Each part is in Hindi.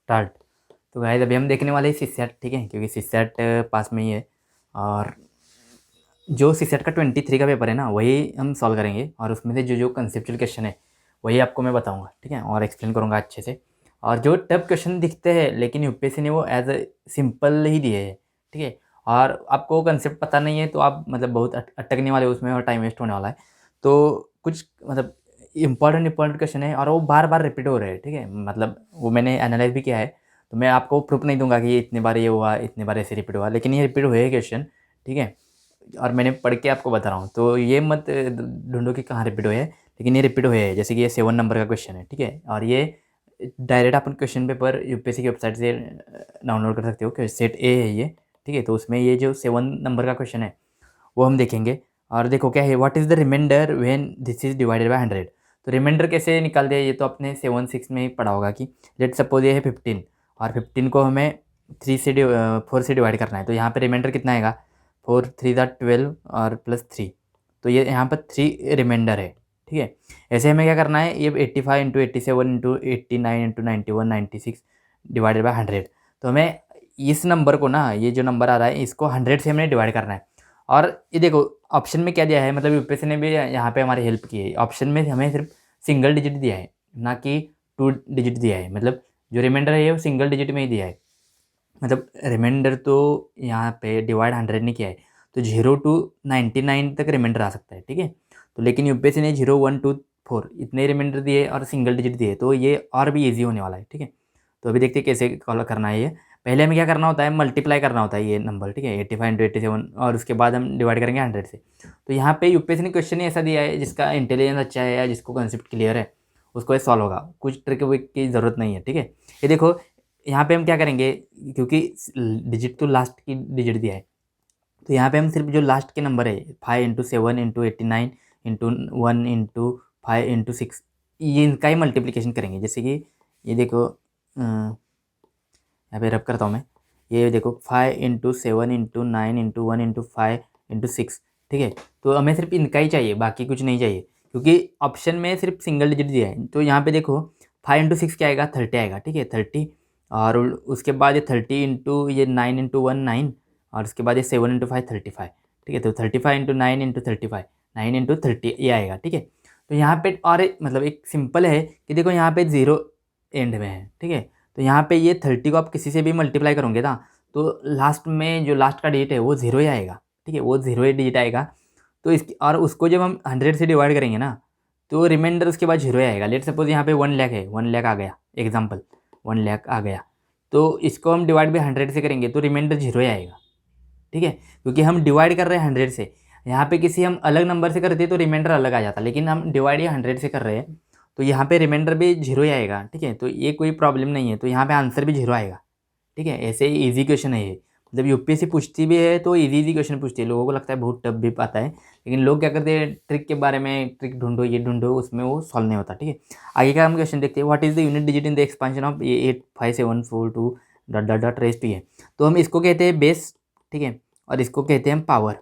स्टार्ट। तो गाइस अभी हम देखने वाले हैं सीसेट, ठीक है, क्योंकि सीसेट पास में ही है। और जो सीसेट का 23 का पेपर है ना, वही हम सॉल्व करेंगे। और उसमें से जो जो कंसेप्चुअल क्वेश्चन है वही आपको मैं बताऊंगा, ठीक है, और एक्सप्लेन करूंगा अच्छे से। और जो टफ क्वेश्चन दिखते हैं लेकिन यूपीएससी ने वो एज ए सिंपल ही दिए हैं, ठीक है। और आपको कंसेप्ट पता नहीं है तो आप मतलब बहुत अटकने वाले हो उसमें और टाइम वेस्ट होने वाला है। तो कुछ मतलब इंपॉर्टेंट क्वेश्चन है और वो बार बार रिपीट हो रहे हैं, ठीक है। मतलब वो मैंने एनालाइज भी किया है, तो मैं आपको प्रूफ नहीं दूंगा कि ये इतने बार ये हुआ, इतने बार ऐसे रिपीट हुआ, लेकिन ये रिपीट हुए क्वेश्चन, ठीक है। और मैंने पढ़ के आपको बता रहा हूँ, तो ये मत ढूंढो कि कहाँ रिपीट हुए हैं, लेकिन ये रिपीट हुए हैं। जैसे कि ये 7 नंबर का क्वेश्चन है, ठीक है, और ये डायरेक्ट अपन क्वेश्चन पेपर यूपीएससी की वेबसाइट से डाउनलोड कर सकते हो कि सेट ए है ये, ठीक है। तो उसमें ये जो 7 नंबर का क्वेश्चन है वो हम देखेंगे। और देखो क्या है, what is the reminder when this is divided by 100। तो रिमाइंडर कैसे निकालते हैं, ये तो अपने 7-6 में ही पढ़ा होगा कि लेट सपोज ये है 15 और 15 को हमें 4 से डिवाइड करना है। तो यहाँ पे रिमाइंडर कितना आएगा, 4 3 = 12 और +3। तो ये यहाँ पर 3 रिमाइंडर है, ठीक है। ऐसे हमें क्या करना है, ये 85 into 87 into 89 into 91 96 divided by 100। तो हमें इस नंबर को ना, ये जो नंबर आ रहा है इसको 100 से हमें डिवाइड करना है। और ये देखो ऑप्शन में क्या दिया है, मतलब यूपीएससी ने भी यहाँ पे हमारी हेल्प की है। ऑप्शन में हमें सिर्फ सिंगल डिजिट दिया है, ना कि 2 डिजिट दिया है। मतलब जो रिमाइंडर है वो सिंगल डिजिट में ही दिया है। मतलब रिमाइंडर तो यहाँ पे डिवाइड 100 नहीं किया है, तो 0 to 99 तक रिमाइंडर आ सकता है, ठीक है। तो लेकिन यूपीएससी ने 0 1 2 4 इतने रिमाइंडर दिए और सिंगल डिजिट दिए, तो ये और भी ईजी होने वाला है, ठीक है। तो अभी देखते हैं कैसे कॉल करना है ये। पहले हमें क्या करना होता है, मल्टीप्लाई करना होता है ये नंबर, ठीक है, 85 इंटू 87, और उसके बाद हम डिवाइड करेंगे 100 से। तो यहाँ पे यूपीएससी ने क्वेश्चन ही ऐसा दिया है, जिसका इंटेलिजेंस अच्छा है या जिसको कंसेप्ट क्लियर है उसको ये सॉल्व होगा। कुछ ट्रिक विक की ज़रूरत नहीं है, ठीक है। ये देखो यहाँ पे हम क्या करेंगे, क्योंकि डिजिट तो लास्ट की डिजिट दिया है, तो यहाँ पे हम सिर्फ जो लास्ट के नंबर है 5 into 7 into 89 into 1 into 5 into 6, ये इनका ही मल्टीप्लिकेशन करेंगे। जैसे कि ये देखो यहाँ पे रब करता हूँ मैं, ये देखो 5 into 7 into 9 into 1 into 5 into 6, ठीक है। तो हमें सिर्फ इनका ही चाहिए, बाकी कुछ नहीं चाहिए, क्योंकि ऑप्शन में सिर्फ सिंगल डिजिट दिया है। तो यहाँ पे देखो 5 इंटू 6 क्या आएगा, 30 आएगा, ठीक है, 30। और उसके बाद ये 30 इंटू ये 9 इंटू 1 9, और उसके बाद ये 7 इंटू 5 35, ठीक है। तो 35 इंटू 9 इंटू 35 9 इंटू 30 ये आएगा, ठीक है। तो यहाँ पे और मतलब एक सिंपल है कि देखो यहाँ पे 0 एंड में है, ठीक है। तो यहाँ पे ये 30 को आप किसी से भी मल्टीप्लाई करोगे ना, तो लास्ट में जो लास्ट का डिजिट है वो 0 ही आएगा, ठीक है, वो 0 ही डिजिट आएगा। तो इसकी और उसको जब हम 100 से डिवाइड करेंगे ना, तो रिमाइंडर उसके बाद 0 ही आएगा। लेट सपोज यहाँ पे 1 लाख है, 1 लाख आ गया, एग्जाम्पल 1 लाख आ गया, तो इसको हम डिवाइड भी 100 से करेंगे तो रिमाइंडर 0 ही आएगा, ठीक है। क्योंकि हम डिवाइड कर रहे हैं 100 से, यहाँ पे किसी हम अलग नंबर से करते तो रिमाइंडर अलग आ जाता, लेकिन हम डिवाइड ये 100 से कर रहे हैं तो यहाँ पे रिमाइंडर भी 0 ही आएगा, ठीक है। तो ये कोई प्रॉब्लम नहीं है, तो यहाँ पे आंसर भी 0 आएगा, ठीक है। ऐसे ही ईजी क्वेश्चन है ये। जब यूपीएससी पूछती भी है तो इजी क्वेश्चन पूछती है, लोगों को लगता है बहुत टफ भी आता है, लेकिन लोग क्या करते हैं, ट्रिक के बारे में, ट्रिक ढूंढो ये ढूंढो, उसमें वो सॉल्व नहीं होता, ठीक है। आगे का हम क्वेश्चन देखते हैं, what is the unit digit in the expansion of 85742 dot dot dot raise p है। तो हम इसको कहते हैं बेस, ठीक है, और इसको कहते हैं पावर।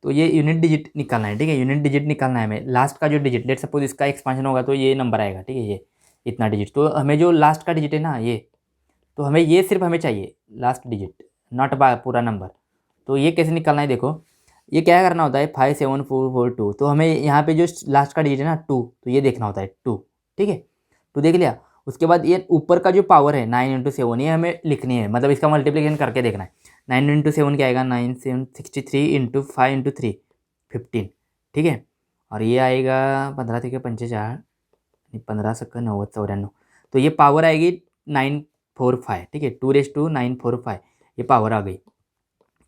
तो ये यूनिट डिजिट निकालना है, ठीक है, यूनिट डिजिट निकालना है हमें। लास्ट का जो डिजिट, लेट सपोज इसका एक्सपांशन होगा तो ये नंबर आएगा, ठीक है, ये इतना डिजिट। तो हमें जो लास्ट का डिजिट है ना ये, तो हमें ये सिर्फ हमें चाहिए लास्ट डिजिट, नॉट पूरा नंबर। तो ये कैसे निकालना है, देखो ये क्या करना होता है, 57442। तो हमें यहाँ पे जो लास्ट का डिजिट है ना 2, तो ये देखना होता है 2, ठीक है, 2 देख लिया। उसके बाद ये ऊपर का जो पावर है 9 इंटू 7, ये हमें लिखनी है, मतलब इसका मल्टीप्लिकेशन करके देखना है। 9 इंटू 7 क्या आएगा, 9 7 63 इंटू 5 इंटू 3 15, ठीक है। और ये आएगा 15 3 5 4 15 7 90 94। तो ये पावर आएगी 945, ठीक है, 2⁹945 ये पावर आ गई,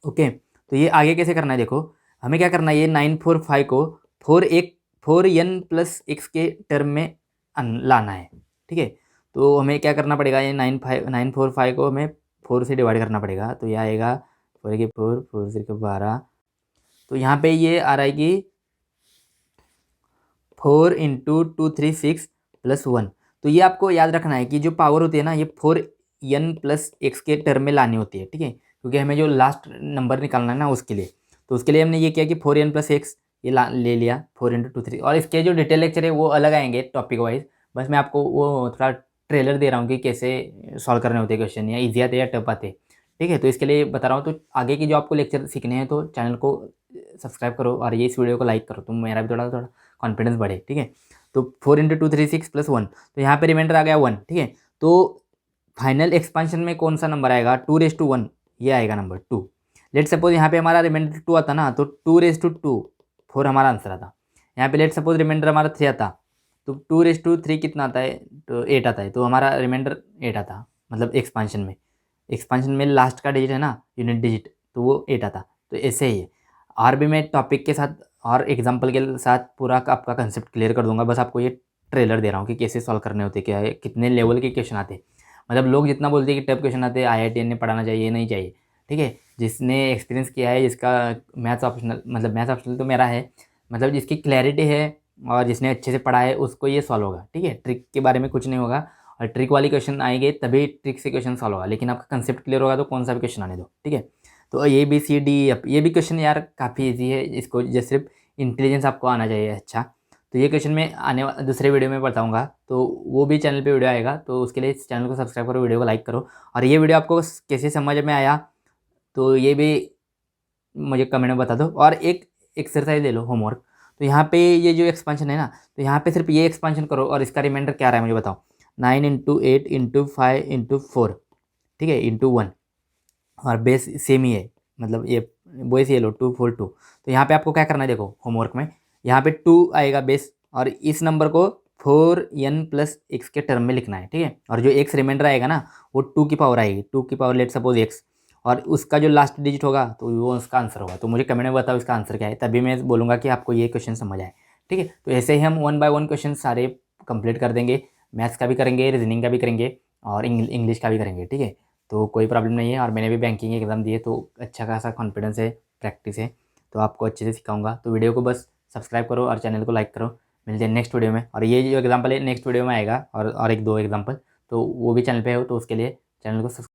ओके। तो ये आगे कैसे करना है, देखो हमें क्या करना है, ये 945 को 4n प्लस x के टर्म में लाना है, ठीक है। तो हमें क्या करना पड़ेगा, ये 945 को हमें 4 से डिवाइड करना पड़ेगा। तो ये आएगा 4 के 4 4 से 12। तो यहाँ पे ये आ रहा है कि 4 इंटू 236 प्लस 1। तो ये आपको याद रखना है कि जो पावर होती है ना, ये 4n प्लस x के टर्म में लानी होती है, ठीक है, क्योंकि हमें जो लास्ट नंबर निकालना है ना उसके लिए। तो उसके लिए हमने ये किया कि 4n प्लस x ये ले लिया 4 इंटू 2 3। और इसके जो डिटेल लेक्चर है वो अलग आएंगे टॉपिक वाइज, बस मैं आपको वो थोड़ा ट्रेलर दे रहा हूँ कि कैसे सॉल्व करने होते क्वेश्चन, या ईजी आते या टफ आते, ठीक है। तो इसके लिए बता रहा हूँ। तो आगे की जो आपको लेक्चर सीखने हैं तो चैनल को सब्सक्राइब करो और ये इस वीडियो को लाइक करो, तो मेरा भी थोड़ा थोड़ा कॉन्फिडेंस बढ़े, ठीक है। तो 4 × 2 3 6 + 1, तो यहाँ पे रिमाइंडर आ गया 1, ठीक है। तो फाइनल एक्सपांशन में कौन सा नंबर आएगा, 2⁻1, ये आएगा नंबर 2। लेट सपोज यहाँ पे हमारा रिमाइंडर 2 आता ना, तो 2⁻2 4 हमारा आंसर आता। यहाँ पे लेट सपोज रिमाइंडर हमारा 3 आता, तो 2⁻3 कितना आता है, तो 8 आता है, तो हमारा रिमाइंडर 8 आता, मतलब एक्सपांशन में लास्ट का डिजिट है ना, यूनिट डिजिट, तो वो 8 आता। तो ऐसे ही है। और भी मैं टॉपिक के साथ और एग्जाम्पल के साथ पूरा आपका कंसेप्ट क्लियर कर दूंगा। बस आपको ये ट्रेलर दे रहा हूँ कि कैसे सॉल्व करने होते, क्या है, कितने लेवल के क्वेश्चन आते हैं। मतलब लोग जितना बोलते हैं कि टफ क्वेश्चन आते हैं, IITN ने पढ़ाना चाहिए, नहीं चाहिए, ठीक है। जिसने एक्सपीरियंस किया है, जिसका मैथ्स ऑप्शनल, मतलब मैथ्स ऑप्शनल तो मेरा है, मतलब जिसकी क्लैरिटी है और जिसने अच्छे से पढ़ा है, उसको ये सॉल्व होगा, ठीक है। ट्रिक के बारे में कुछ नहीं होगा, और ट्रिक वाली क्वेश्चन आएंगे तभी ट्रिक से क्वेश्चन सॉल्व होगा, लेकिन आपका कंसेप्ट क्लियर होगा तो कौन सा भी क्वेश्चन आने दो, ठीक है। तो ABCD ये भी क्वेश्चन यार काफ़ी ईजी है, इसको जैसे सिर्फ इंटेलिजेंस आपको आना चाहिए, अच्छा। तो ये क्वेश्चन मैं दूसरे वीडियो में बताऊंगा, तो वो भी चैनल पे वीडियो आएगा, तो उसके लिए इस चैनल को सब्सक्राइब करो, वीडियो को लाइक करो। और ये वीडियो आपको कैसे समझ में आया, तो ये भी मुझे कमेंट में बता दो। और एक एक्सरसाइज ले लो, होमवर्क। तो यहाँ पे ये जो एक्सपांशन है ना, तो यहाँ पे सिर्फ ये एक्सपांशन करो और इसका रिमाइंडर क्या रहा है मुझे बताओ। 9 × 8 × 5 × 4, ठीक है, ×1, और बेस सेम ही है, मतलब ये बेस ये लो 2 4 2। तो यहाँ पे आपको क्या करना है, देखो होमवर्क में, यहाँ पे 2 आएगा बेस, और इस नंबर को 4n + x के टर्म में लिखना है, ठीक है। और जो x रिमाइंडर आएगा ना, वो 2 की पावर आएगी, 2 की पावर लेट सपोज x, और उसका जो लास्ट डिजिट होगा तो वो उसका आंसर होगा। तो मुझे कमेंट में बताओ इसका आंसर क्या है, तभी मैं बोलूँगा कि आपको ये क्वेश्चन समझ आए, ठीक है। तो ऐसे ही हम 1 बाय 1 क्वेश्चन सारे कंप्लीट कर देंगे। मैथ्स का भी करेंगे, रीजनिंग का भी करेंगे, और इंग्लिश का भी करेंगे, ठीक है। तो कोई प्रॉब्लम नहीं है। और मैंने भी बैंकिंग एग्ज़ाम दिए, तो अच्छा खासा कॉन्फिडेंस है, प्रैक्टिस है, तो आपको अच्छे से सिखाऊंगा। तो वीडियो को बस सब्सक्राइब करो और चैनल को लाइक करो। मिलते हैं नेक्स्ट वीडियो में, और ये जो एग्जांपल है नेक्स्ट वीडियो में आएगा, और एक दो एग्जांपल, तो वो भी चैनल पे हो, तो उसके लिए चैनल को